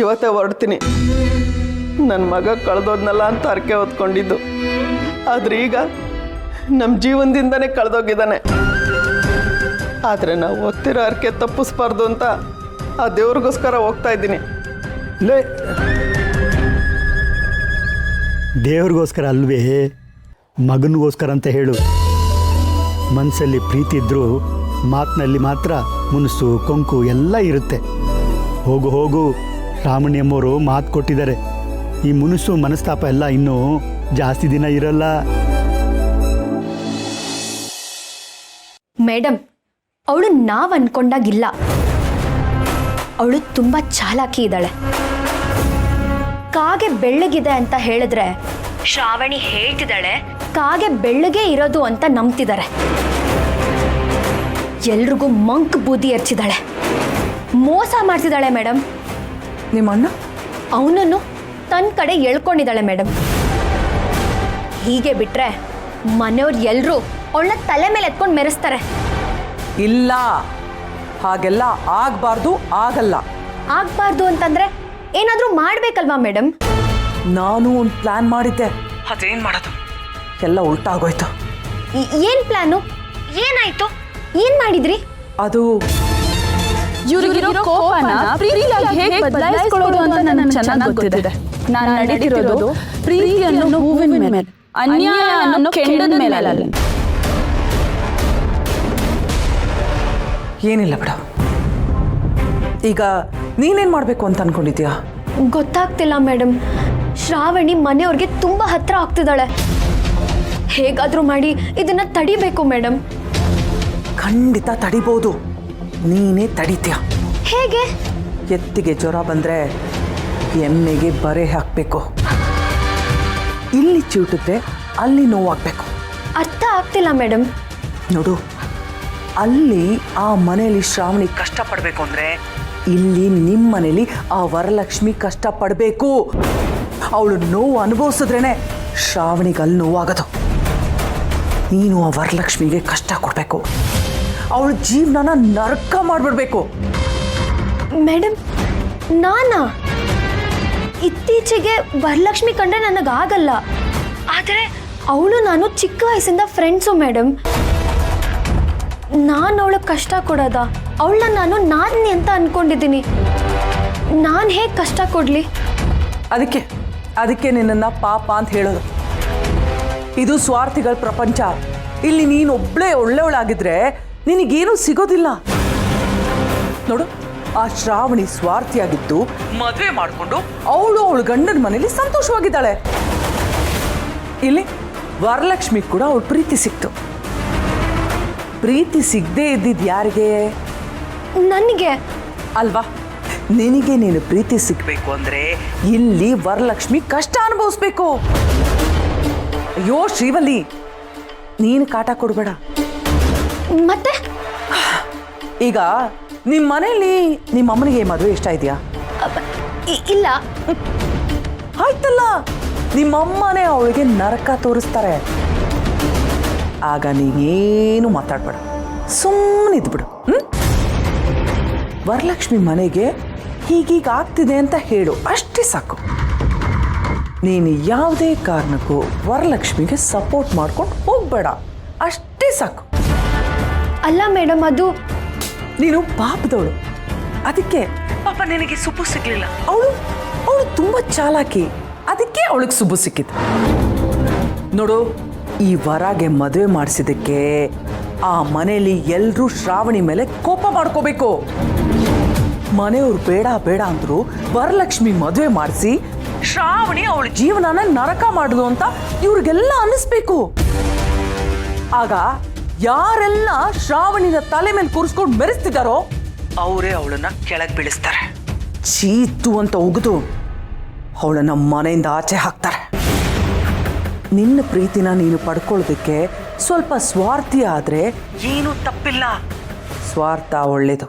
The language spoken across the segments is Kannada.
ಇವತ್ತೇ ಹೊರಡ್ತೀನಿ. ನನ್ನ ಮಗ ಕಳೆದೋದ್ನಲ್ಲ ಅಂತ ಹರಕೆ ಹೊತ್ಕೊಂಡಿದ್ದು, ಆದ್ರೆ ಈಗ ನಮ್ಮ ಜೀವನದಿಂದನೇ ಕಳೆದೋಗಿದ್ದಾನೆ. ಆದರೆ ನಾವು ಹೊತ್ತಿರೋ ಹರಕೆ ತಪ್ಪಿಸ್ಬಾರ್ದು ಅಂತ ಆ ದೇವ್ರಿಗೋಸ್ಕರ ಹೋಗ್ತಾ ಇದ್ದೀನಿ. ಲೇ, ದೇವ್ರಿಗೋಸ್ಕರ ಅಲ್ವೇ, ಮಗನಿಗೋಸ್ಕರ ಅಂತ ಹೇಳು. ಮನಸ್ಸಲ್ಲಿ ಪ್ರೀತಿ ಇದ್ದರೂ ಮಾತಿನಲ್ಲಿ ಮಾತ್ರ ಮುನಸು ಕೊಂಕು ಎಲ್ಲ ಇರುತ್ತೆ. ಹೋಗು ಹೋಗು, ರಾಮಣ್ಯಮ್ಮವರು ಮಾತು ಕೊಟ್ಟಿದ್ದಾರೆ. ಈ ಮುನಸು ಮನಸ್ತಾಪ ಎಲ್ಲ ಇನ್ನೂ ಜಾಸ್ತಿ ದಿನ ಇರಲ್ಲ. ಮೇಡಮ್, ಅವಳು ನಾವು ಅನ್ಕೊಂಡಾಗಿಲ್ಲ. ಅವಳು ತುಂಬ ಚಾಲಾಕಿ ಇದ್ದಾಳೆ. ಕಾಗೆ ಬೆಳ್ಳಗಿದೆ ಅಂತ ಹೇಳಿದ್ರೆ ಶ್ರಾವಣಿ ಹೇಳ್ತಿದ್ದಾಳೆ ಕಾಗೆ ಬೆಳ್ಳಗೆ ಇರೋದು ಅಂತ ನಂಬ್ತಿದ್ದಾರೆ. ಎಲ್ರಿಗೂ ಮಂಕ್ ಬೂದಿ ಎರಚಿದಾಳೆ, ಮೋಸ ಮಾಡ್ತಿದ್ದಾಳೆ ಮೇಡಮ್. ನಿಮ್ಮಣ್ಣ ಅವನನ್ನು ತನ್ನ ಕಡೆ ಎಳ್ಕೊಂಡಿದ್ದಾಳೆ ಮೇಡಮ್. ಹೀಗೆ ಬಿಟ್ರೆ ಮನೆಯವ್ರು ಎಲ್ಲರೂ ಅವಳನ್ನ ತಲೆ ಮೇಲೆ ಎತ್ಕೊಂಡು ಮೆರೆಸ್ತಾರೆ. ಇಲ್ಲ, ಹಾಗೆಲ್ಲ ಆಗಬಾರ್ದು, ಆಗಲ್ಲ. ಆಗ್ಬಾರ್ದು ಅಂತಂದ್ರೆ ಏನಾದರೂ ಮಾಡ್ಬೇಕಲ್ವಾ ಮೇಡಮ್? ನಾನು ಒಂದು ಪ್ಲಾನ್ ಮಾಡಿದ್ದೆ, ಅದೇನು ಮಾಡೋದು ಎಲ್ಲ ಉಲ್ಟಾಗೋಯ್ತು. ಏನ್ ಪ್ಲಾನು? ಏನಾಯ್ತು? ಏನ್ ಮಾಡಿದ್ರಿ? ಅದು ಇವ್ರಿಗಿರೋ ಕೋಪನ ಪ್ರೀತಿಯಾಗಿ ಹೇಗೆ ಬದಲಾಯಿಸ್ಕೊಳ್ಳೋದು ಅಂತ ನನಗೆ ಚೆನ್ನಾಗಿ ಗೊತ್ತಿದೆ. ನಾನು ನಡೀತಿರೋದು ಪ್ರೀತಿಯನ್ನು ಹೂವಿನ ಮೇಲೆ, ಅನ್ಯಾಯ ಅನ್ನೋ ಕೆಂಡದ ಮೇಲೆ ಅಲ್ಲ. ಏನಿಲ್ಲ ಬಿಡ. ಈಗ ನೀನೇನು ಮಾಡಬೇಕು ಅಂತ ಅನ್ಕೊಂಡಿದ್ಯಾ? ಗೊತ್ತಾಗ್ತಿಲ್ಲ ಮೇಡಮ್. ಶ್ರಾವಣಿ ಮನೆಯವ್ರಿಗೆ ತುಂಬಾ ಹತ್ರ ಆಗ್ತಿದ್ದಾಳೆ. ಹೇಗಾದ್ರೂ ಮಾಡಿ ಇದನ್ನ ತಡಿಬೇಕು ಮೇಡಮ್. ಖಂಡಿತ ತಡಿಬೋದು, ನೀನೇ ತಡಿತೀಯ. ಹೇಗೆ? ಎತ್ತಿಗೆ ಜ್ವರ ಬಂದರೆ ಎಮ್ಮೆಗೆ ಬರೆ ಹಾಕಬೇಕು. ಇಲ್ಲಿ ಚಿವುಟಿದ್ರೆ ಅಲ್ಲಿ ನೋವಾಗಬೇಕು. ಅರ್ಥ ಆಗ್ತಿಲ್ಲ ಮೇಡಮ್. ನೋಡು, ಅಲ್ಲಿ ಆ ಮನೆಯಲ್ಲಿ ಶ್ರಾವಣಿ ಕಷ್ಟಪಡಬೇಕು ಅಂದರೆ ಇಲ್ಲಿ ನಿಮ್ಮ ಮನೇಲಿ ಆ ವರಲಕ್ಷ್ಮಿ ಕಷ್ಟಪಡಬೇಕು. ಅವಳು ನೋವು ಅನುಭವಿಸಿದ್ರೇ ಶ್ರಾವಣಿಗೆ ಅಲ್ಲಿ ನೋವಾಗೋದು. ನೀನು ಆ ವರಲಕ್ಷ್ಮಿಗೆ ಕಷ್ಟ ಕೊಡಬೇಕು, ಅವಳ ಜೀವನನ ನರಕ ಮಾಡಿಬಿಡ್ಬೇಕು. ಮೇಡಮ್, ನಾನಾ? ಇತ್ತೀಚೆಗೆ ವರಲಕ್ಷ್ಮಿ ಕಂಡ್ರೆ ನನಗಾಗಲ್ಲ. ಆದರೆ ಅವಳು ನಾನು ಚಿಕ್ಕ ವಯಸ್ಸಿಂದ ಫ್ರೆಂಡ್ಸು ಮೇಡಮ್. ನಾನು ಅವಳಿಗೆ ಕಷ್ಟ ಕೊಡೋದ? ಅವಳನ್ನ ನಾನು ನಾದಿನಿ ಅಂತ ಅನ್ಕೊಂಡಿದ್ದೀನಿ. ನಾನು ಹೇಗೆ ಕಷ್ಟ ಕೊಡಲಿ? ಅದಕ್ಕೆ ನಿನ್ನನ್ನು ಪಾಪ ಅಂತ ಹೇಳೋದು. ಇದು ಸ್ವಾರ್ಥಿಗಳ ಪ್ರಪಂಚ. ಇಲ್ಲಿ ನೀನೊಬ್ಬಳೇ ಒಳ್ಳೆಯವಳಾಗಿದ್ರೆ ನಿನಗೇನೂ ಸಿಗೋದಿಲ್ಲ. ನೋಡು, ಆ ಶ್ರಾವಣಿ ಸ್ವಾರ್ಥಿಯಾಗಿದ್ದು ಮದುವೆ ಮಾಡಿಕೊಂಡು ಅವಳು ಗಂಡನ ಮನೇಲಿ ಸಂತೋಷವಾಗಿದ್ದಾಳೆ. ಇಲ್ಲಿ ವರಲಕ್ಷ್ಮಿ ಕೂಡ ಅವಳು ಪ್ರೀತಿ ಸಿಕ್ತು. ಪ್ರೀತಿ ಸಿಗದೆ ಇದ್ದಿದ್ದು ಯಾರಿಗೆ? ನನಗೆ ಅಲ್ವಾ? ನಿನಗೆ ನೀನು ಪ್ರೀತಿ ಸಿಗಬೇಕು ಅಂದರೆ ಇಲ್ಲಿ ವರಲಕ್ಷ್ಮಿ ಕಷ್ಟ ಅನುಭವಿಸ್ಬೇಕು. ಅಯ್ಯೋ ಶ್ರೀವಲ್ಲಿ, ನೀನು ಕಾಟ ಕೊಡಬೇಡ. ಮತ್ತೆ ಈಗ ನಿಮ್ಮ ಮನೆಯಲ್ಲಿ ನಿಮ್ಮ ಅಮ್ಮನಿಗೆ ಮದುವೆ ಇಷ್ಟ ಇದೆಯಾ? ಇಲ್ಲ. ಆಯ್ತಲ್ಲ, ನಿಮ್ಮಮ್ಮನೇ ಅವಳಿಗೆ ನರಕ ತೋರಿಸ್ತಾರೆ. ಆಗ ನೀನೇನು ಮಾತಾಡ್ಬೇಡ, ಸುಮ್ಮನೆ ಇದ್ಬಿಡು. ವರಲಕ್ಷ್ಮಿ ಮನೆಗೆ ಹೀಗೀಗ ಆಗ್ತಿದೆ ಅಂತ ಹೇಳು, ಅಷ್ಟೇ ಸಾಕು. ನೀನು ಯಾವುದೇ ಕಾರಣಕ್ಕೂ ವರಲಕ್ಷ್ಮಿಗೆ ಸಪೋರ್ಟ್ ಮಾಡ್ಕೊಂಡು ಹೋಗ್ಬೇಡ, ಅಷ್ಟೇ ಸಾಕು. ಅಲ್ಲ ಮೇಡಮ್, ಅದು ನೀನು ಪಾಪದವಳು, ಅದಕ್ಕೆ ಪಾಪ ನಿನಗೆ ಸುಬ್ಬು ಸಿಗ್ಲಿಲ್ಲ. ಅವಳು ತುಂಬ ಚಾಲಾಕಿ, ಅದಕ್ಕೆ ಅವಳಿಗೆ ಸುಬ್ಬು ಸಿಕ್ಕಿತು. ನೋಡು, ಈ ವರಗೆ ಮದುವೆ ಮಾಡಿಸಿದ್ದಕ್ಕೆ ಆ ಮನೆಯಲ್ಲಿ ಎಲ್ಲರೂ ಶ್ರಾವಣಿ ಮೇಲೆ ಕೋಪ ಮಾಡ್ಕೋಬೇಕು. ಮನೆಯವ್ರು ಬೇಡ ಬೇಡ ಅಂದ್ರು ವರಲಕ್ಷ್ಮಿ ಮದುವೆ ಮಾಡಿಸಿ ಶ್ರಾವಣಿ ಅವಳ ಜೀವನನ ನರಕ ಮಾಡಿದ್ಲು ಅಂತ ಇವ್ರಿಗೆಲ್ಲ ಅನ್ನಿಸ್ಬೇಕು. ಆಗ ಯಾರೆಲ್ಲ ಶ್ರಾವಣಿನ ತಲೆ ಮೇಲೆ ಕೂರಿಸ್ಕೊಂಡು ಮೆರೆಸ್ತಿದ್ದಾರೋ ಅವರೇ ಅವಳನ್ನ ಕೆಳಗೆ ಬೀಳಿಸ್ತಾರೆ. ಚೀತು ಅಂತ ಉಗಿದು ಅವಳನ್ನ ಮನೆಯಿಂದ ಆಚೆ ಹಾಕ್ತಾರೆ. ನಿನ್ನ ಪ್ರೀತಿನ ನೀನು ಪಡ್ಕೊಳ್ಳೋದಕ್ಕೆ ಸ್ವಲ್ಪ ಸ್ವಾರ್ಥಿ ಆದರೆ ಏನೂ ತಪ್ಪಿಲ್ಲ. ಸ್ವಾರ್ಥ ಒಳ್ಳೇದು.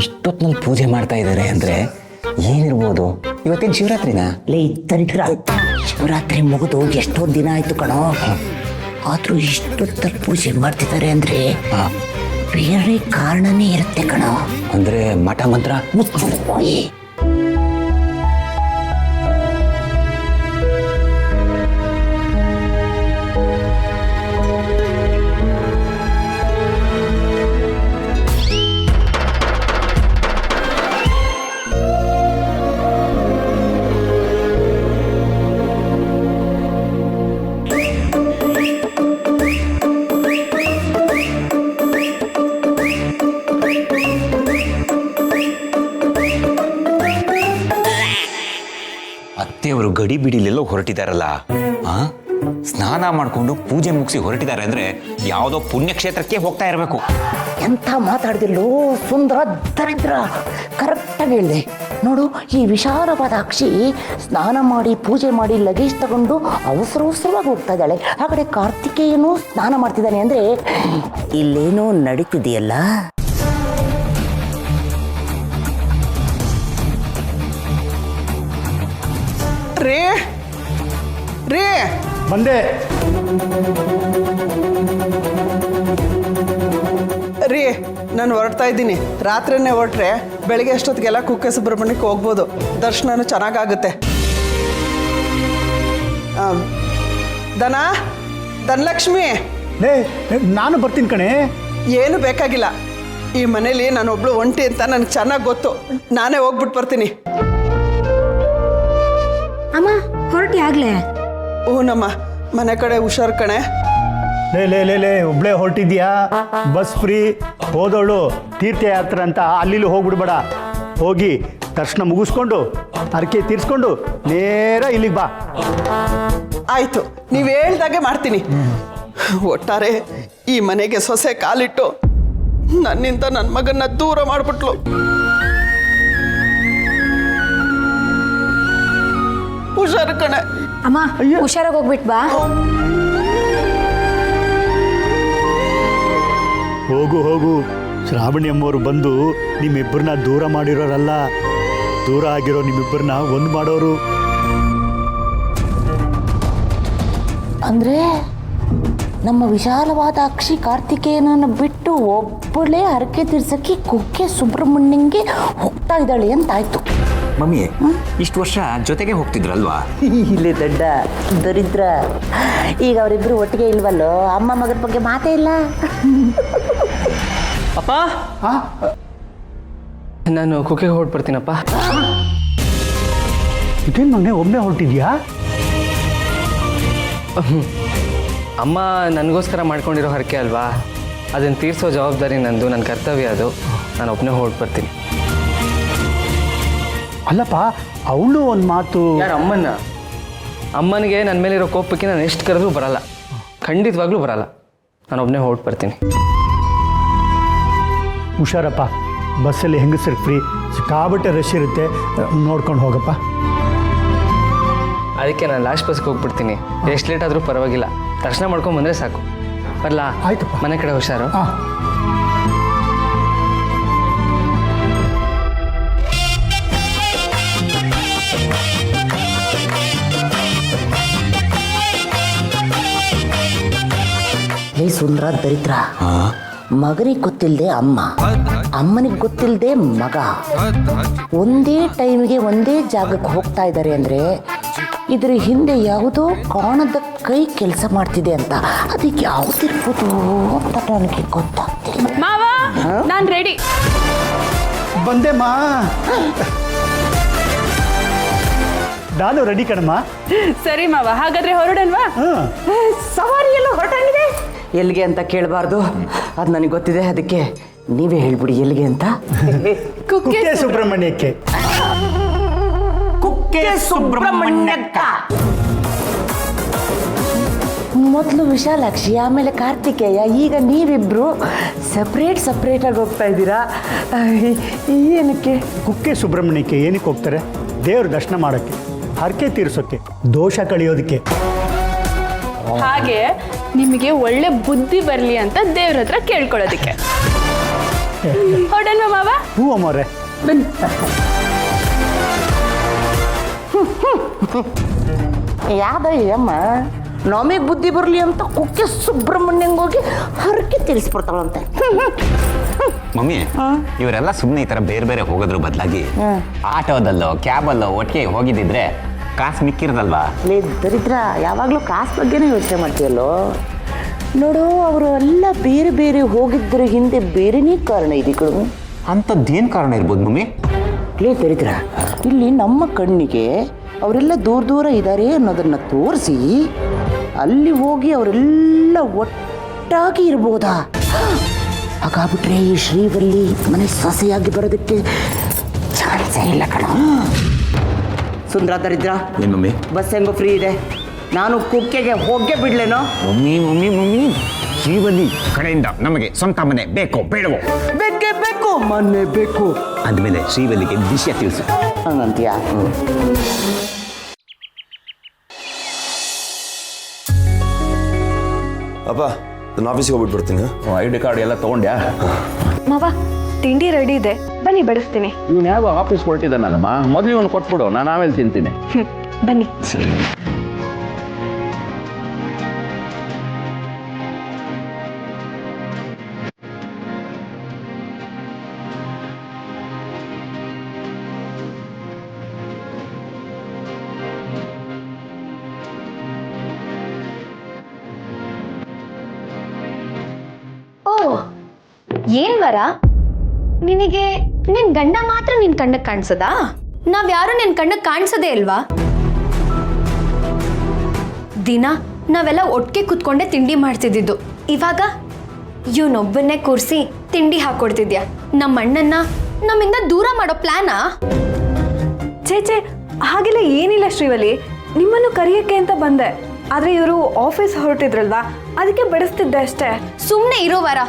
ಇಷ್ಟೊತ್ತಿನಲ್ಲಿ ಪೂಜೆ ಮಾಡ್ತಾ ಇದ್ದಾರೆ ಅಂದ್ರೆ ಏನಿರ್ಬೋದು? ಇವತ್ತೇನು ಶಿವರಾತ್ರಿನಾ? ಲೇ ತಂತ್ರ, ಶಿವರಾತ್ರಿ ಮುಗಿದು ಎಷ್ಟೋ ದಿನ ಆಯ್ತು ಕಣೋ. ಆದ್ರೂ ಇಷ್ಟೊತ್ತಲ್ಲಿ ಪೂಜೆ ಮಾಡ್ತಿದ್ದಾರೆ ಅಂದ್ರೆ ಬೇರೆ ಕಾರಣನೇ ಇರುತ್ತೆ ಕಣೋ. ಅಂದ್ರೆ ಮಠ ಮಂತ್ರ ಮುಚ್ಚಿಕೊಳ್ಳಿ. ಅತ್ತೆಯವರು ಗಡಿ ಬಿಡಿಲೆಲ್ಲೋ ಹೊರಟಿದಾರಲ್ಲ, ಸ್ನಾನ ಮಾಡ್ಕೊಂಡು ಪೂಜೆ ಮುಗಿಸಿ ಹೊರಟಿದ್ದಾರೆ ಅಂದ್ರೆ ಯಾವುದೋ ಪುಣ್ಯಕ್ಷೇತ್ರಕ್ಕೆ ಹೋಗ್ತಾ ಇರಬೇಕು. ಎಂಥ ಮಾತಾಡ್ದಿಲ್ಲೋ ಸುಂದರ ದರಿದ್ರ, ಕರೆಕ್ಟಾಗಿ ಹೇಳಿದೆ ನೋಡು. ಈ ವಿಶಾಲವಾದ ಅಕ್ಷಿ ಸ್ನಾನ ಮಾಡಿ ಪೂಜೆ ಮಾಡಿ ಲಗೇಜ್ ತಗೊಂಡು ಅವಸರವಾಗಿ ಹೋಗ್ತಾ ಇದ್ದಾಳೆ. ಆ ಕಡೆ ಕಾರ್ತಿಕೇಯನು ಸ್ನಾನ ಮಾಡ್ತಿದ್ದಾನೆ ಅಂದ್ರೆ ಇಲ್ಲೇನೋ ನಡೀತಿದೆಯಲ್ಲ. ರೇ ರೇ ಬಂದೆ. ರೀ, ನಾನು ಹೊರಡ್ತಾ ಇದ್ದೀನಿ. ರಾತ್ರಿನೇ ಹೊರಟ್ರೆ ಬೆಳಗ್ಗೆ ಅಷ್ಟೊತ್ತಿಗೆಲ್ಲ ಕುಕ್ಕೆ ಸುಬ್ರಹ್ಮಣ್ಯಕ್ಕೆ ಹೋಗ್ಬೋದು. ದರ್ಶನನೂ ಚೆನ್ನಾಗಾಗುತ್ತೆ. ಧನಲಕ್ಷ್ಮಿ, ಲೇ, ನಾನು ಬರ್ತೀನಿ ಕಣೆ. ಏನು ಬೇಕಾಗಿಲ್ಲ. ಈ ಮನೇಲಿ ನಾನೊಬ್ಳು ಒಂಟಿ ಅಂತ ನನಗೆ ಚೆನ್ನಾಗಿ ಗೊತ್ತು. ನಾನೇ ಹೋಗ್ಬಿಟ್ಟು ಬರ್ತೀನಿ. ಅಮ್ಮ ಹೊರಟಿ ಆಗ್ಲೇ? ಹ್ಞೂನಮ್ಮ, ಮನೆ ಕಡೆ ಹುಷಾರು ಕಣೆ. ಲೇ ಒಬ್ಳೆ ಹೊರಟಿದ್ಯಾ? ಬಸ್ ಫ್ರೀ, ಹೋದವಳು ತೀರ್ಥಯಾತ್ರೆ ಅಂತ ಅಲ್ಲಿ ಹೋಗ್ಬಿಡ್ಬೇಡ. ಹೋಗಿ ದರ್ಶನ ಮುಗಿಸ್ಕೊಂಡು ಹರಕೆ ತೀರ್ಸ್ಕೊಂಡು ನೇರ ಇಲ್ಲಿಗೆ ಬಾ. ಆಯಿತು, ನೀವು ಹೇಳ್ದಾಗೆ ಮಾಡ್ತೀನಿ. ಒಟ್ಟಾರೆ ಈ ಮನೆಗೆ ಸೊಸೆ ಕಾಲಿಟ್ಟು ನನ್ನಿಂದ ನನ್ನ ಮಗನ್ನ ದೂರ ಮಾಡಿಬಿಟ್ಲು. ಹುಷಾರು ಕಣೆ. ಅಮ್ಮ ಹುಷಾರಾಗಿ ಹೋಗ್ಬಿಟ್ ಬಾ. ಹೋಗು. ಶ್ರಾವಣಿ ಅಮ್ಮವ್ರು ಬಂದು ನಿಮ್ಮಿಬ್ಬರನ್ನ ದೂರ ಮಾಡಿರೋರಲ್ಲ, ದೂರ ಆಗಿರೋ ನಿಮ್ಮಿಬ್ಬರನ್ನ ಒಂದು ಮಾಡೋರು. ಅಂದ್ರೆ ನಮ್ಮ ವಿಶಾಲವಾದ ಅಕ್ಷಿ ಕಾರ್ತಿಕೇಯನನ್ನು ಬಿಟ್ಟು ಒಬ್ಬಳೇ ಹರಕೆ ತೀರ್ಸಕ್ಕೆ ಕುಕ್ಕೆ ಸುಬ್ರಹ್ಮಣ್ಯಂಗೆ ಹೋಗ್ತಾ ಇದ್ದಾಳೆ ಅಂತಾಯ್ತು. ಮಮ್ಮಿ, ಇಷ್ಟು ವರ್ಷ ಜೊತೆಗೆ ಹೋಗ್ತಿದ್ರಲ್ವಾ? ಇಲ್ಲಿ ದೊಡ್ಡ ದರಿದ್ರ, ಈಗ ಅವರಿಬ್ರು ಒಟ್ಟಿಗೆ ಇಲ್ವಲ್ಲೋ. ಅಮ್ಮ ಮಗನ ಬಗ್ಗೆ ಮಾತೇ ಇಲ್ಲ. ಅಪ್ಪ, ನಾನು ಕುಕ್ಕೆಗೆ ಹೊರಟ್ಬಿಡ್ತೀನಪ್ಪ. ಇದೇನು ಮಗನೇ ಒಬ್ಬನೇ ಹೊರಟಿದ್ಯಾ? ಅಮ್ಮ ನನಗೋಸ್ಕರ ಮಾಡ್ಕೊಂಡಿರೋ ಹರಕೆ ಅಲ್ವಾ, ಅದನ್ನು ತೀರಿಸೋ ಜವಾಬ್ದಾರಿ ನಂದು, ನನ್ನ ಕರ್ತವ್ಯ ಅದು. ನಾನು ಒಬ್ಬನೇ ಹೊರಟ್ಬಿಡ್ತೀನಿ. ಅಲ್ಲಪ್ಪ, ಅವಳು ಒಂದು ಮಾತು. ಯಾರು? ಅಮ್ಮನಿಗೆ ನನ್ನ ಮೇಲಿರೋ ಕೋಪಕ್ಕೆ ನಾನು ಎಷ್ಟು ಕರೆದ್ರೂ ಬರಲ್ಲ, ಖಂಡಿತವಾಗ್ಲೂ ಬರಲ್ಲ. ನಾನು ಒಬ್ಬನೇ ಹೊರಟ್ಬಿಡ್ತೀನಿ. ಹುಷಾರಪ್ಪ, ಬಸ್ಸಲ್ಲಿ ಹೆಂಗಸರಿಗೆ ಫ್ರೀ, ಸಿಕ್ಕಾಬಟ್ಟೆ ರಶ್ ಇರುತ್ತೆ, ನೋಡ್ಕೊಂಡು ಹೋಗಪ್ಪ. ಅದಕ್ಕೆ ನಾನು ಲಾಸ್ಟ್ ಬಸ್ಗೆ ಹೋಗ್ಬಿಡ್ತೀನಿ. ಎಷ್ಟು ಲೇಟ್ ಆದರೂ ಪರವಾಗಿಲ್ಲ, ದರ್ಶನ ಮಾಡ್ಕೊಂಡು ಬಂದರೆ ಸಾಕು. ಬರಲ್ಲ? ಆಯ್ತಪ್ಪ. ಮನೆ ಕಡೆ ಹುಷಾರು. ಹಾಂ. ಹೇ ಸುಂದರ ದರಿದ್ರ, ಮಗನಿಗೆ ಗೊತ್ತಿಲ್ಲದೆ ಅಮ್ಮ, ಅಮ್ಮನಿಗೆ ಗೊತ್ತಿಲ್ಲದೆ ಮಗ ಒಂದೇ ಟೈಮಿಗೆ ಒಂದೇ ಜಾಗಕ್ಕೆ ಹೋಗ್ತಾ ಇದ್ದಾರೆ ಅಂದರೆ ಇದ್ರ ಹಿಂದೆ ಯಾವುದೋ ಕಾಣದ ಕೈ ಕೆಲಸ ಮಾಡ್ತಿದೆ ಅಂತ. ಅದಕ್ಕೆ ಯಾವುದಿರ್ಬೋದು ಅಂತ ನನಗೆ ಗೊತ್ತಾಗ್ತಿಲ್ಲ. ಮಾವ, ನಾನು ರೆಡಿ. ಬಂದೆಮ್ಮ. ನಾನು ರೆಡಿ ಕಣಮ್ಮ. ಸರಿ ಮಾವ, ಹಾಗಾದ್ರೆ ಹೊರಡಲ್ವಾ? ಸವಾರಿ ಎಲ್ಲ ಹೊರಟಾಗಿದೆ. ಎಲ್ಲಿಗೆ ಅಂತ ಕೇಳಬಾರ್ದು, ಅದು ನನಗೆ ಗೊತ್ತಿದೆ. ಅದಕ್ಕೆ ನೀವೇ ಹೇಳ್ಬಿಡಿ ಎಲ್ಲಿಗೆ ಅಂತ. ಕುಕ್ಕೆ ಸುಬ್ರಹ್ಮಣ್ಯಕ್ಕೆ. ಕುಕ್ಕೆ ಸುಬ್ರಹ್ಮಣ್ಯಕ್ಕ. ಮೊದಲು ವಿಶಾಲಾಕ್ಷಿ, ಆಮೇಲೆ ಕಾರ್ತಿಕೇಯ, ಈಗ ನೀವಿಬ್ರು ಸಪ್ರೇಟಾಗಿ ಹೋಗ್ತಾ ಇದ್ದೀರಾ. ಏನಕ್ಕೆ? ಕುಕ್ಕೆ ಸುಬ್ರಹ್ಮಣ್ಯಕ್ಕೆ ಏನಕ್ಕೆ ಹೋಗ್ತಾರೆ? ದೇವ್ರ ದರ್ಶನ ಮಾಡೋಕ್ಕೆ, ಹರಕೆ ತೀರಿಸೋಕ್ಕೆ, ದೋಷ ಕಳೆಯೋದಕ್ಕೆ. ಹಾಗೆ ನಿಮಗೆ ಒಳ್ಳೆ ಬುದ್ಧಿ ಬರಲಿ ಅಂತ ದೇವ್ರ ಹತ್ರ ಕೇಳ್ಕೊಳ್ಳೋದಕ್ಕೆ. ಹೊಡಲ್ವಾ ಮಾವ? ಹ್ಞೂ ಅಮ್ಮವ್ರೆ. ಯಾದಯ್ಯಮ್ಮ ನಮಗೆ ಬುದ್ಧಿ ಬರಲಿ ಅಂತ ಕುಕ್ಕೆ ಸುಬ್ರಹ್ಮಣ್ಯಂಗೆ ಹೋಗಿ ಹರಕೆ ತಿಳಿಸ್ಬಿಡ್ತಾಳಂತೆ. ಮಮ್ಮಿ ಇವರೆಲ್ಲ ಸುಮ್ಮನೆ ಈ ಥರ ಬೇರೆ ಬೇರೆ ಹೋಗೋದ್ರ ಬದಲಾಗಿ ಆಟೋದಲ್ಲೋ ಕ್ಯಾಬಲ್ಲೋ ಒಟ್ಟಿಗೆ ಹೋಗಿದ್ದಿದ್ರೆ ಕಾಸು ಮಿಕ್ಕಿರೋದಲ್ವಾ? ಲೇ ದರಿದ್ರ, ಯಾವಾಗಲೂ ಕಾಸು ಬಗ್ಗೆನೇ ಯೋಚನೆ ಮಾಡ್ತೀಯಲ್ಲೋ. ನೋಡು, ಅವರು ಎಲ್ಲ ಬೇರೆ ಬೇರೆ ಹೋಗಿದ್ರ ಹಿಂದೆ ಬೇರೆನೇ ಕಾರಣ ಇದೆ ಕಣು. ಅಂಥದ್ದೇನು ಕಾರಣ ಇರ್ಬೋದು ಮಮ್ಮಿ? ಲೇ ದರಿದ್ರ, ಇಲ್ಲಿ ನಮ್ಮ ಕಣ್ಣಿಗೆ ಅವರೆಲ್ಲ ದೂರ ದೂರ ಇದ್ದಾರೆ ಅನ್ನೋದನ್ನು ತೋರಿಸಿ ಅಲ್ಲಿ ಹೋಗಿ ಅವರೆಲ್ಲ ಒಟ್ಟಾಗಿ ಇರ್ಬೋದಾ? ಹಾಗಾಗ್ಬಿಟ್ರೆ ಈ ಶ್ರೀವಲ್ಲಿ ಮನೆ ಸೊಸೆಯಾಗಿ ಬರೋದಕ್ಕೆ ಚಾನ್ಸೇ ಇಲ್ಲ ಕಣ. ಸುಂದರ ದರಿದ್ರ, ಏನು ಮಮ್ಮಿ? ಬಸ್ ಹೆಂಗೋ ಫ್ರೀ ಇದೆ, ನಾನು ಕುಕ್ಕೆಗೆ ಹೋಗೇ ಬಿಡ್ಲೇನೋ? ಮಮ್ಮಿ ಮಮ್ಮಿ ಮಮ್ಮಿ ಶ್ರೀವಲ್ಲಿ ಕಡೆಯಿಂದ ನಮಗೆ ಸ್ವಂತ ಮನೆ ಬೇಕೋ ಬೇಡವೋ? ಬೇಕೇ ಬೇಕು, ಮನೆ ಬೇಕು ಅಂದಮೇಲೆ ಶ್ರೀವಲ್ಲಿಗೆ ವಿಷಯ ತಿಳಿಸು. ಹಂಗಂತೀಯ? ಅಪ್ಪ ನಾನು ಆಫೀಸಿಗೆ ಹೋಗ್ಬಿಟ್ಟು ಬರ್ತೀನಿ. ID ಕಾರ್ಡ್ ಎಲ್ಲ ತೊಗೊಂಡ್ಯಾ? ಮಾವ ತಿಂಡಿ ರೆಡಿ ಇದೆ, ಬನ್ನಿ ಬಡಿಸ್ತೀನಿ. ಇವನು ಯಾವ ಆಫೀಸ್ ಹೊರಟಿದ್ದಾನಲ್ಲಮ್ಮ, ಮೊದಲು ಇವನು ಕೊಟ್ಬಿಡು, ನಾನು ಆಮೇಲೆ ತಿಂತೀನಿ. ಬನ್ನಿ. ಓ, ಏನ್ ವರ, ನಿನಗೆ ನಿನ್ ಗಂಡ ಮಾತ್ರ ನಿನ್ ಕಣ್ಣಕ್ ಕಾಣಿಸದಾ? ನಾವ್ಯಾರು ನಿನ್ ಕಣ್ಣಕ್ ಕಾಣಿಸದೇ ಇಲ್ವಾ? ದಿನ ನಾವೆಲ್ಲ ಒಟ್ಟಿಗೆ ಕುತ್ಕೊಂಡೆ ತಿಂಡಿ ಮಾಡ್ತಿದ್ದಿದ್ದು, ಇವಾಗ ಇವನೊಬ್ಬನ್ನೇ ಕೂರಿಸಿ ತಿಂಡಿ ಹಾಕೊಡ್ತಿದ್ಯಾ? ನಮ್ಮ ಅಣ್ಣನ್ನ ನಮ್ಮಿಂದ ದೂರ ಮಾಡೋ ಪ್ಲಾನಾ? ಛೇ, ಹಾಗೆಲ್ಲ ಏನಿಲ್ಲ ಶ್ರೀವಲ್ಲಿ, ನಿಮ್ಮನ್ನು ಕರೆಯಕ್ಕೆ ಅಂತ ಬಂದೆ. ಆದ್ರೆ ಇವರು ಆಫೀಸ್ ಹೊರಟಿದ್ರಲ್ವಾ, ಅದಕ್ಕೆ ಬಡಿಸ್ತಿದ್ದೆ ಅಷ್ಟೇ. ಸುಮ್ಮನೆ ಇರೋ ವರ,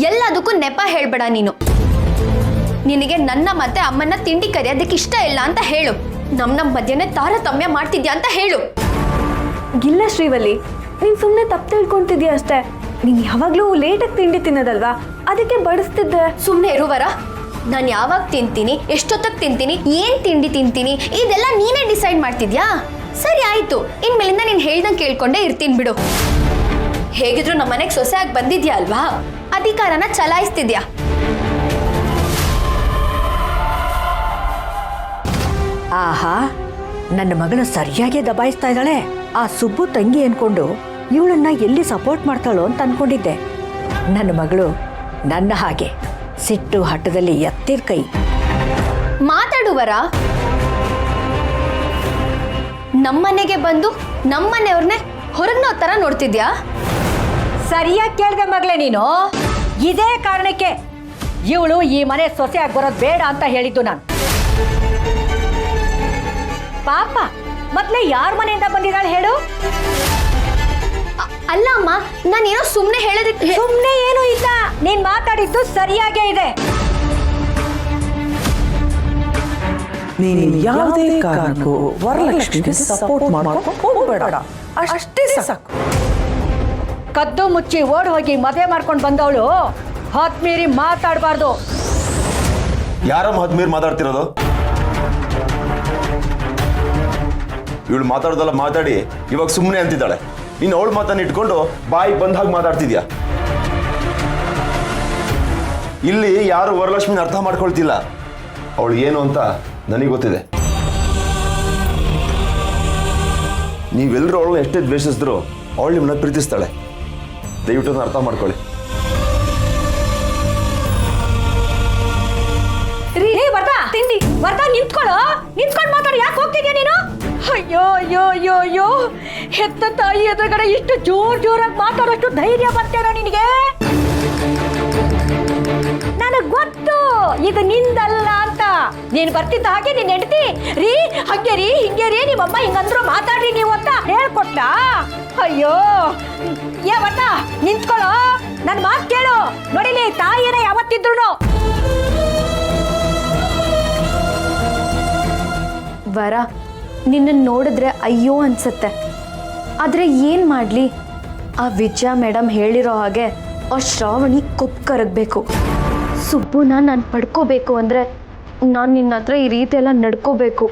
ಎಲ್ಲದಕ್ಕೂ ನೆಪ ಹೇಳ್ಬೇಡ ನೀನು. ನಿನಗೆ ನನ್ನ ಮತ್ತೆ ಅಮ್ಮನ್ನ ತಿಂಡಿ ಕರೆಯೋದಕ್ಕೆ ಇಷ್ಟ ಇಲ್ಲ ಅಂತ ಹೇಳು. ನಮ್ಮ ಮಧ್ಯೆ ತಾರತಮ್ಯ ಮಾಡ್ತಿದ್ಯಾ ಅಂತ ಹೇಳು. ಇಲ್ಲ ಶ್ರೀವಲ್ಲಿ, ನೀನ್ ಸುಮ್ಮನೆ ತಪ್ಪು ತಿಳ್ಕೊಂತಿದ್ಯಾ ಅಷ್ಟೇ. ನೀನ್ ಯಾವಾಗ್ಲೂ ಲೇಟಾಗಿ ತಿಂಡಿ ತಿನ್ನೋದಲ್ವಾ, ಅದಕ್ಕೆ ಬಡಿಸ್ತಿದ್ದೆ. ಸುಮ್ಮನೆ ಇರುವರ, ನಾನು ಯಾವಾಗ ತಿಂತೀನಿ, ಎಷ್ಟೊತ್ತಕ್ಕೆ ತಿಂತೀನಿ, ಏನ್ ತಿಂಡಿ ತಿಂತೀನಿ, ಇದೆಲ್ಲ ನೀನೇ ಡಿಸೈಡ್ ಮಾಡ್ತಿದ್ಯಾ? ಸರಿ ಆಯ್ತು, ಇನ್ಮೇಲಿಂದ ನೀನು ಹೇಳ್ದಂಗೆ ಕೇಳ್ಕೊಂಡೇ ಇರ್ತೀನಿ ಬಿಡು. ಹೇಗಿದ್ರು ನಮ್ಮ ಮನೆಗೆ ಸೊಸೆ ಆಗಿ ಬಂದಿದ್ಯಾ ಅಲ್ವಾ, ಅಧಿಕಾರನ ಚಲಾಯಿಸ್ತಿದ್ಯಾ. ಆಹಾ, ನನ್ನ ಮಗಳು ಸರಿಯಾಗಿ ದಬಾಯಿಸ್ತಾ ಇದ್ದಾಳೆ. ಆ ಸುಬ್ಬು ತಂಗಿ ಅನ್ಕೊಂಡು ಇವಳನ್ನ ಎಲ್ಲಿ ಸಪೋರ್ಟ್ ಮಾಡ್ತಾಳೋ ಅಂತ ಅನ್ಕೊಂಡಿದ್ದೆ. ನನ್ನ ಮಗಳು ನನ್ನ ಹಾಗೆ ಸಿಟ್ಟು ಹಟ್ಟದಲ್ಲಿ ಎತ್ತಿದ ಕೈ. ಮಾತಾಡುವರ, ನಮ್ಮನೆಗೆ ಬಂದು ನಮ್ಮನೆಯವ್ರನ್ನೇ ಹೊರಗ್ನೋ ತರ ನೋಡ್ತಿದ್ಯಾ? ಸರಿಯಾಗಿ ಕೇಳ್ದೆ ಮಗಳೇ ನೀನು. ಇದೇ ಕಾರಣಕ್ಕೆ ಇವಳು ಈ ಮನೆ ಸೊಸೆಯಾಗಿ ಬರೋದು ಬೇಡ ಅಂತ ಹೇಳಿದ್ದು ನಾನು. ಪಾಪ, ಮೊದಲೇ ಯಾರ ಮನೆಯಿಂದ ಬಂದಿದ್ದಾಳೆ ಹೇಳು? ಅಲ್ಲ ಅಮ್ಮ, ನಾನೇನೋ ಸುಮ್ಮನೆ ಹೇಳೋದಕ್ಕೆ. ಸುಮ್ಮನೆ ಏನೂ ಇಲ್ಲ, ನೀನ್ ಮಾತಾಡಿದ್ದು ಸರಿಯಾಗೇ ಇದೆ. ನೀನು ಯಾವುದೇ ಕಾರಣಕ್ಕೂ ವರಲಕ್ಷ್ಮಿಗೆ ಸಪೋರ್ಟ್ ಮಾಡ್ಕೊಂಡು ಹೋಗ್ಬೇಡ, ಅಷ್ಟೇ ಸಾಕು. ಕದ್ದು ಮುಚ್ಚಿ ಓಡ್ ಹೋಗಿ ಮದುವೆ ಮಾಡ್ಕೊಂಡು ಬಂದವಳು ಹೊತ್ಮೀರಿ ಮಾತಾಡಬಾರ್ದು. ಯಾರಮ್ಮ ಹದ್ಮೀರ್ ಮಾತಾಡ್ತಿರೋದು? ಇವಳು ಮಾತಾಡೋದಲ್ಲ ಮಾತಾಡಿ ಇವಾಗ ಸುಮ್ಮನೆ ಅಂತಿದ್ದಾಳೆ. ಇನ್ನು ಅವಳು ಮಾತನ್ನ ಇಟ್ಕೊಂಡು ಬಾಯಿ ಬಂದ ಹಾಗೆ ಮಾತಾಡ್ತಿದ್ಯಾ? ಇಲ್ಲಿ ಯಾರು ವರಲಕ್ಷ್ಮಿನ ಅರ್ಥ ಮಾಡ್ಕೊಳ್ತಿಲ್ಲ. ಅವಳು ಏನು ಅಂತ ನನಗೆ ಗೊತ್ತಿದೆ. ನೀವೆಲ್ಲರೂ ಅವಳು ಎಷ್ಟೇ ದ್ವೇಷಿಸಿದ್ರು ಅವಳು ನಿಮ್ಮನ್ನ ಪ್ರೀತಿಸ್ತಾಳೆ. ದಯವಿಟ್ಟು ಅರ್ಥ ಮಾಡ್ಕೊಳ್ಳಿ. ತಿಂಡಿ ಬರ್ತಾ ನಿಂತ್ಕೊಳ್ಳೋ, ನಿಂತ್ಕೊಂಡು ಮಾತಾಡಿ. ಯಾಕೆ ಹೋಗ್ತಿದ್ಯಾ ನೀನು? ಅಯ್ಯೋ ಅಯ್ಯೋ ಅಯ್ಯೋ ಅಯ್ಯೋ, ಹೆತ್ತ ತಾಯಿ ಎದುರುಗಡೆ ಇಷ್ಟು ಜೋರಾಗಿ ಮಾತಾಡೋಷ್ಟು ಧೈರ್ಯ ಬರ್ತೇನೋ ನಿನಗೆ? ನನಗ್ ಗೊತ್ತು ಇದು ನಿಂದಲ್ಲ ಅಂತ. ನೀನ್ ಬರ್ತಿದ್ದ ಹಾಗೆ ನೀನ್ ಹೆಂಡತಿ ರೀ ಹಂಗೆ ರೀ ಹಿಂಗೆ ರೀ ನಿಮ್ಮಮ್ಮ ಹಿಂಗಂದ್ರು ಮಾತಾಡ್ರಿ ನೀವು ಅಂತ ಹೇಳ್ಕೊಟ್ಟ. ಅಯ್ಯೋ ಯಾವತ್ತ ನಿಂತ್ಕೊಳ್ಳೋ, ನನ್ ಮಾತು ಕೇಳು. ನೋಡಿಲಿ, ತಾಯಿಯನ್ನ ಯಾವತ್ತಿದ್ರು ವರ, ನಿನ್ನ ನೋಡಿದ್ರೆ ಅಯ್ಯೋ ಅನ್ಸತ್ತೆ. ಆದ್ರೆ ಏನ್ ಮಾಡ್ಲಿ, ಆ ವಿಜಯ ಮೇಡಮ್ ಹೇಳಿರೋ ಹಾಗೆ ಆ ಶ್ರಾವಣಿ ಕೊಪ್ಪು ಕರಗಬೇಕು. ಸುಬ್ಬುನ ನಾನು ಪಡ್ಕೋಬೇಕು ಅಂದರೆ ನಾನು ನಿನ್ನ ಹತ್ರ ಈ ರೀತಿ ಎಲ್ಲ ನಡ್ಕೋಬೇಕು.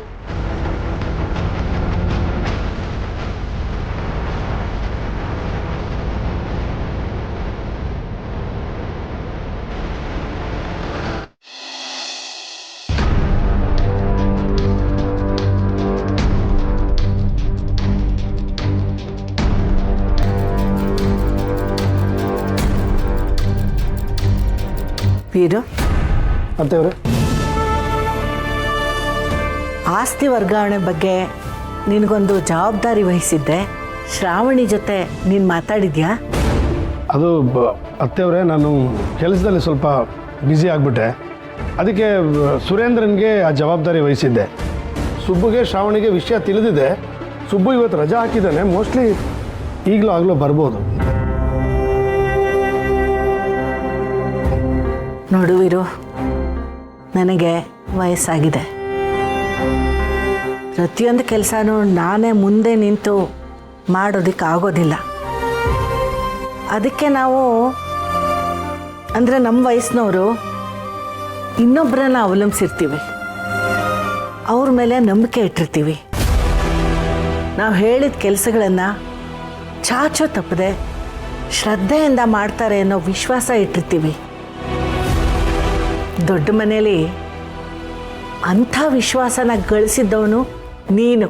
ವೀರು, ಅಂತೇವ್ರೆ, ಆಸ್ತಿ ವರ್ಗಾವಣೆ ಬಗ್ಗೆ ನಿನಗೊಂದು ಜವಾಬ್ದಾರಿ ವಹಿಸಿದ್ದೆ. ಶ್ರಾವಣಿ ಜೊತೆ ನೀನು ಮಾತಾಡಿದ್ಯಾ? ಅದು ಅತ್ತೆಯವರೇ, ನಾನು ಕೆಲಸದಲ್ಲಿ ಸ್ವಲ್ಪ ಬ್ಯುಸಿ ಆಗಿಬಿಟ್ಟೆ. ಅದಕ್ಕೆ ಸುರೇಂದ್ರನ್ಗೆ ಆ ಜವಾಬ್ದಾರಿ ವಹಿಸಿದ್ದೆ. ಸುಬ್ಬುಗೆ ಶ್ರಾವಣಿಗೆ ವಿಷಯ ತಿಳಿದಿದೆ. ಸುಬ್ಬು ಇವತ್ತು ರಜಾ ಹಾಕಿದ್ದಾನೆ. ಮೋಸ್ಟ್ಲಿ ಈಗಲೂ ಆಗಲೂ ಬರ್ಬೋದು. ನೋಡು ವೀರು, ನನಗೆ ವಯಸ್ಸಾಗಿದೆ. ಪ್ರತಿಯೊಂದು ಕೆಲಸನೂ ನಾನೇ ಮುಂದೆ ನಿಂತು ಮಾಡೋದಕ್ಕಾಗೋದಿಲ್ಲ. ಅದಕ್ಕೆ ನಾವು ಅಂದರೆ ನಮ್ಮ ವಯಸ್ಸಿನವರು ಇನ್ನೊಬ್ಬರನ್ನ ಅವಲಂಬಿಸಿರ್ತೀವಿ, ಅವ್ರ ಮೇಲೆ ನಂಬಿಕೆ ಇಟ್ಟಿರ್ತೀವಿ. ನಾವು ಹೇಳಿದ ಕೆಲಸಗಳನ್ನು ಚಾಚೋ ತಪ್ಪದೆ ಶ್ರದ್ಧೆಯಿಂದ ಮಾಡ್ತಾರೆ ಅನ್ನೋ ವಿಶ್ವಾಸ ಇಟ್ಟಿರ್ತೀವಿ. ದೊಡ್ಡ ಮನೆಯಲ್ಲಿ ಅಂಥ ವಿಶ್ವಾಸನ ಗಳಿಸಿದ್ದವನು ನೀನು.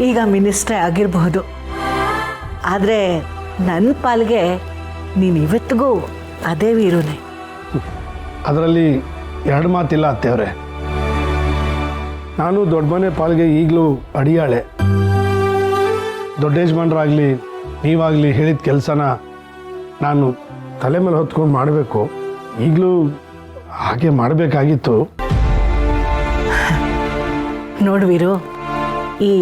ಈಗ ಮಿನಿಸ್ಟ್ರೇ ಆಗಿರಬಹುದು, ಆದರೆ ನನ್ನ ಪಾಲಿಗೆ ನೀನು ಇವತ್ತಿಗೂ ಅದೇ ವೀರುನೇ. ಅದರಲ್ಲಿ ಎರಡು ಮಾತಿಲ್ಲ ಅತ್ತೆಯವರೇ. ನಾನು ದೊಡ್ಡ ಮನೆ ಪಾಲಿಗೆ ಈಗಲೂ ಅಡಿಯಾಳೆ. ದೊಡ್ಡ ಯಜಮಾನರಾಗಲಿ ನೀವಾಗಲಿ ಹೇಳಿದ ಕೆಲಸನ ನಾನು ತಲೆ ಮೇಲೆ ಹೊತ್ಕೊಂಡು ಮಾಡಬೇಕು. ಈಗಲೂ ಹಾಗೆ ಮಾಡಬೇಕಾಗಿತ್ತು. ನೋಡುವಿರು, ಈ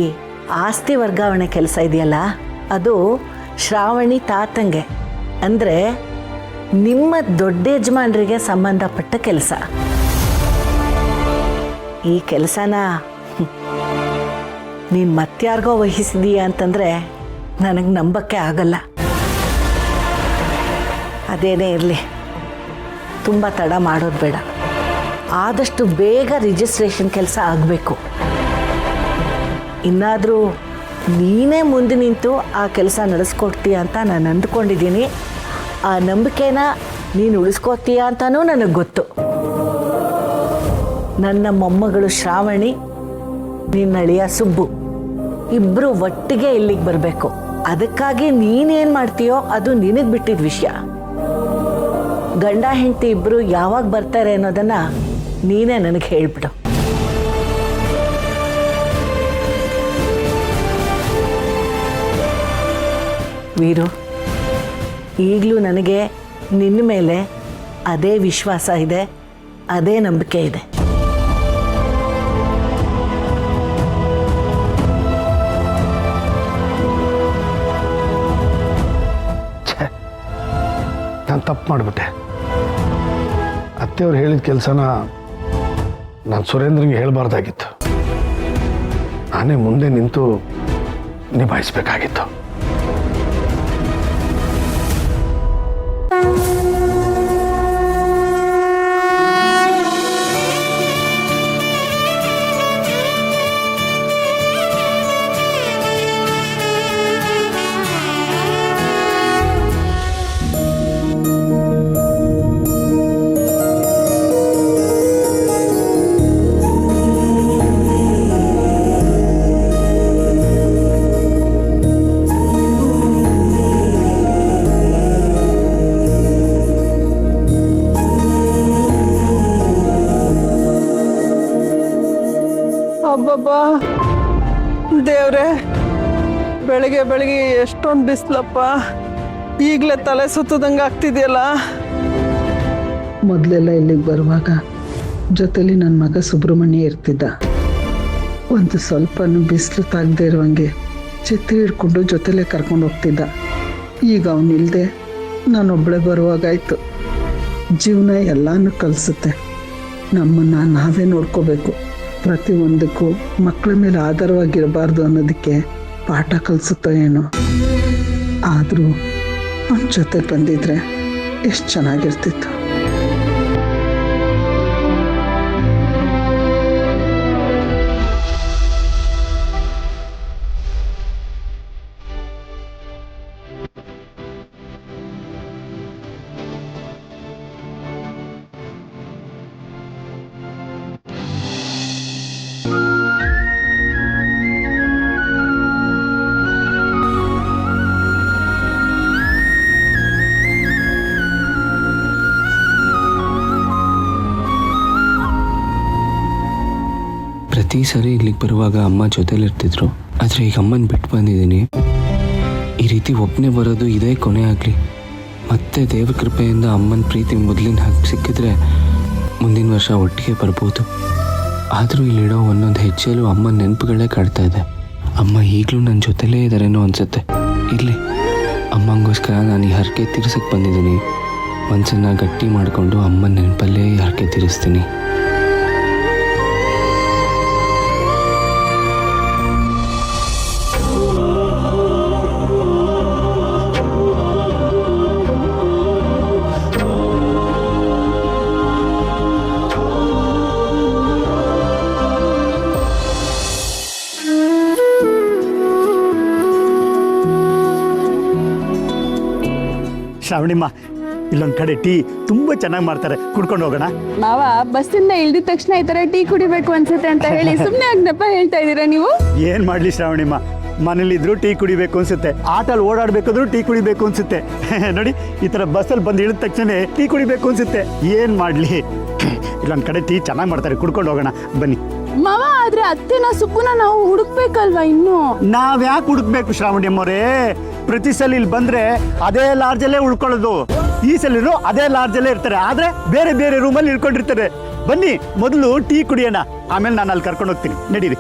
ಆಸ್ತಿ ವರ್ಗಾವಣೆ ಕೆಲಸ ಇದೆಯಲ್ಲ, ಅದು ಶ್ರಾವಣಿ ತಾತಂಗೆ ಅಂದರೆ ನಿಮ್ಮ ದೊಡ್ಡ ಯಜಮಾನರಿಗೆ ಸಂಬಂಧಪಟ್ಟ ಕೆಲಸ. ಈ ಕೆಲಸನ ನೀನು ಮತ್ತಾರ್ಗೋ ವಹಿಸಿದೀಯ ಅಂತಂದರೆ ನನಗೆ ನಂಬಕ್ಕೆ ಆಗಲ್ಲ. ಅದೇನೇ ಇರಲಿ, ತುಂಬ ತಡ ಮಾಡೋದು ಬೇಡ. ಆದಷ್ಟು ಬೇಗ ರಿಜಿಸ್ಟ್ರೇಷನ್ ಕೆಲಸ ಆಗಬೇಕು. ಇನ್ನಾದರೂ ನೀನೇ ಮುಂದೆ ನಿಂತು ಆ ಕೆಲಸ ನಡೆಸ್ಕೊಡ್ತೀಯ ಅಂತ ನಾನು ಅಂದ್ಕೊಂಡಿದ್ದೀನಿ. ಆ ನಂಬಿಕೆನ ನೀನು ಉಳಿಸ್ಕೊತೀಯ ಅಂತಲೂ ನನಗೆ ಗೊತ್ತು. ನನ್ನ ಮೊಮ್ಮಗಳು ಶ್ರಾವಣಿ, ನಿನ್ನ ಅಳಿಯ ಸುಬ್ಬು ಇಬ್ಬರು ಒಟ್ಟಿಗೆ ಇಲ್ಲಿಗೆ ಬರಬೇಕು. ಅದಕ್ಕಾಗಿ ನೀನೇನು ಮಾಡ್ತೀಯೋ ಅದು ನಿನಗೆ ಬಿಟ್ಟಿದ್ದ ವಿಷಯ. ಗಂಡ ಹೆಂಡತಿ ಇಬ್ಬರು ಯಾವಾಗ ಬರ್ತಾರೆ ಅನ್ನೋದನ್ನು ನೀನೇ ನನಗೆ ಹೇಳಿಬಿಡು. ವೀರು, ಈಗಲೂ ನನಗೆ ನಿನ್ನ ಮೇಲೆ ಅದೇ ವಿಶ್ವಾಸ ಇದೆ, ಅದೇ ನಂಬಿಕೆ ಇದೆ. ನಾನು ತಪ್ಪು ಮಾಡಿಬಿಟ್ಟೆ. ಅತ್ತೆಯವ್ರು ಹೇಳಿದ ಕೆಲಸನ ನಾನು ಸುರೇಂದ್ರನಿಗೆ ಹೇಳಬಾರ್ದಾಗಿತ್ತು. ನಾನೇ ಮುಂದೆ ನಿಂತು ನಿಭಾಯಿಸಬೇಕಾಗಿತ್ತು. ಅಬ್ಬಬ್ಬಾ ದೇವ್ರೆ, ಬೆಳಿಗ್ಗೆ ಬೆಳಿಗ್ಗೆ ಎಷ್ಟೊಂದು ಬಿಸಿಲಪ್ಪ. ಈಗಲೇ ತಲೆ ಸುತ್ತದಂಗೆ ಆಗ್ತಿದೆಯಲ್ಲ. ಮೊದಲೆಲ್ಲ ಇಲ್ಲಿಗೆ ಬರುವಾಗ ಜೊತೆಲಿ ನನ್ನ ಮಗ ಸುಬ್ರಹ್ಮಣ್ಯ ಇರ್ತಿದ್ದ. ಒಂದು ಸ್ವಲ್ಪನೂ ಬಿಸಿಲು ತಾಗದೇ ಇರುವಂಗೆ ಛತ್ರಿ ಹಿಡ್ಕೊಂಡು ಜೊತೆಲೇ ಕರ್ಕೊಂಡು ಹೋಗ್ತಿದ್ದ. ಈಗ ಅವನಿಲ್ಲದೆ ನಾನೊಬ್ಬಳೇ ಬರುವಾಗಾಯ್ತು. ಜೀವನ ಎಲ್ಲನೂ ಕಲಿಸುತ್ತೆ. ನಮ್ಮನ್ನು ನಾವೇ ನೋಡ್ಕೋಬೇಕು. ಪ್ರತಿಯೊಂದಕ್ಕೂ ಮಕ್ಕಳ ಮೇಲೆ ಆಧಾರವಾಗಿರಬಾರ್ದು ಅನ್ನೋದಕ್ಕೆ ಪಾಠ ಕಲಿಸುತ್ತೋ ಏನೋ. ಆದರೂ ಅವನ ಜೊತೆ ಬಂದಿದ್ರೆ ಎಷ್ಟು ಚೆನ್ನಾಗಿರ್ತಿತ್ತು. ಪ್ರತಿ ಸರಿ ಇಲ್ಲಿಗೆ ಬರುವಾಗ ಅಮ್ಮ ಜೊತೆಲಿರ್ತಿದ್ರು. ಆದರೆ ಈಗ ಅಮ್ಮನ ಬಿಟ್ಟು ಬಂದಿದ್ದೀನಿ. ಈ ರೀತಿ ಒಬ್ಬನೇ ಬರೋದು ಇದೇ ಕೊನೆ ಆಗಲಿ. ಮತ್ತೆ ದೇವ್ರ ಕೃಪೆಯಿಂದ ಅಮ್ಮನ ಪ್ರೀತಿ ಮೊದಲಿನ ಹಾಗೆ ಸಿಕ್ಕಿದ್ರೆ ಮುಂದಿನ ವರ್ಷ ಒಟ್ಟಿಗೆ ಬರ್ಬೋದು. ಆದರೂ ಇಲ್ಲಿಡೋ ಒಂದೊಂದು ಹೆಜ್ಜೆಯಲ್ಲೂ ಅಮ್ಮನ ನೆನಪುಗಳೇ ಕಾಡ್ತಾ ಇದೆ. ಅಮ್ಮ ಈಗಲೂ ನನ್ನ ಜೊತೆಲೇ ಇದ್ದಾರೇನೋ ಅನಿಸುತ್ತೆ. ಇರಲಿ, ಅಮ್ಮಂಗೋಸ್ಕರ ನಾನು ಈ ಹರಕೆ ತೀರ್ಸಕ್ಕೆ ಬಂದಿದ್ದೀನಿ. ಮನಸ್ಸನ್ನು ಗಟ್ಟಿ ಮಾಡಿಕೊಂಡು ಅಮ್ಮನ ನೆನಪಲ್ಲೇ ಈ ಹರಕೆ ತೀರಿಸ್ತೀನಿ. ಶ್ರಾವಣಿಮ್ಮ, ಇಲ್ಲೊಂದು ಕಡೆ ಟೀ ತುಂಬ ಚೆನ್ನಾಗಿ ಮಾಡ್ತಾರೆ, ಕುಡ್ಕೊಂಡು ಹೋಗೋಣ. ಮಾವ ಬಸ್ಸಿಂದ ಇಳ್ದಿದ ತಕ್ಷಣ ಈ ತರ ಟೀ ಕುಡಿಬೇಕು ಅನ್ಸುತ್ತೆ ಅಂತ ಹೇಳಿ ಸುಮ್ಮನೆ ಆಗ್ನಪ್ಪ ಹೇಳ್ತಾ ಇದ್ದೀರಾ ನೀವು? ಏನು ಮಾಡಲಿ ಶ್ರಾವಣಿಮ್ಮ, ಮನೇಲಿದ್ರು ಟೀ ಕುಡಿಬೇಕು ಅನ್ಸುತ್ತೆ, ಆಟಲ್ಲಿ ಓಡಾಡಬೇಕಾದ್ರೂ ಟೀ ಕುಡಿಬೇಕು ಅನ್ಸುತ್ತೆ. ನೋಡಿ, ಈ ಥರ ಬಸ್ಸಲ್ಲಿ ಬಂದು ಇಳಿದ ತಕ್ಷಣ ಟೀ ಕುಡಿಬೇಕು ಅನ್ಸುತ್ತೆ. ಏನು ಮಾಡಲಿ, ಇಲ್ಲೊಂದು ಕಡೆ ಟೀ ಚೆನ್ನಾಗಿ ಮಾಡ್ತಾರೆ, ಕುಡ್ಕೊಂಡು ಹೋಗೋಣ ಬನ್ನಿ. ಮಾವ, ಆದ್ರೆ ಅತ್ತೆನ ಸುಬ್ಬನ ನಾವು ಹುಡುಕ್ಬೇಕಲ್ವಾ ಇನ್ನು? ನಾವ್ ಯಾಕೆ ಹುಡುಕ್ಬೇಕು ಶ್ರಾವಣಿಯಮ್ಮವ್ರೇ? ಪ್ರತಿ ಸಲ ಇಲ್ಲಿ ಬಂದ್ರೆ ಅದೇ ಲಾಡ್ಜಲ್ಲೇ ಉಳ್ಕೊಳ್ಳೋದು. ಈ ಸಲಿನೂ ಅದೇ ಲಾಡ್ಜಲ್ಲೇ ಇರ್ತಾರೆ, ಆದ್ರೆ ಬೇರೆ ಬೇರೆ ರೂಮಲ್ಲಿ ಇಳ್ಕೊಂಡಿರ್ತಾರೆ. ಬನ್ನಿ, ಮೊದಲು ಟೀ ಕುಡಿಯೋಣ, ಆಮೇಲೆ ನಾನು ಅಲ್ಲಿ ಕರ್ಕೊಂಡು ಹೋಗ್ತೀನಿ. ನಡೀರಿ.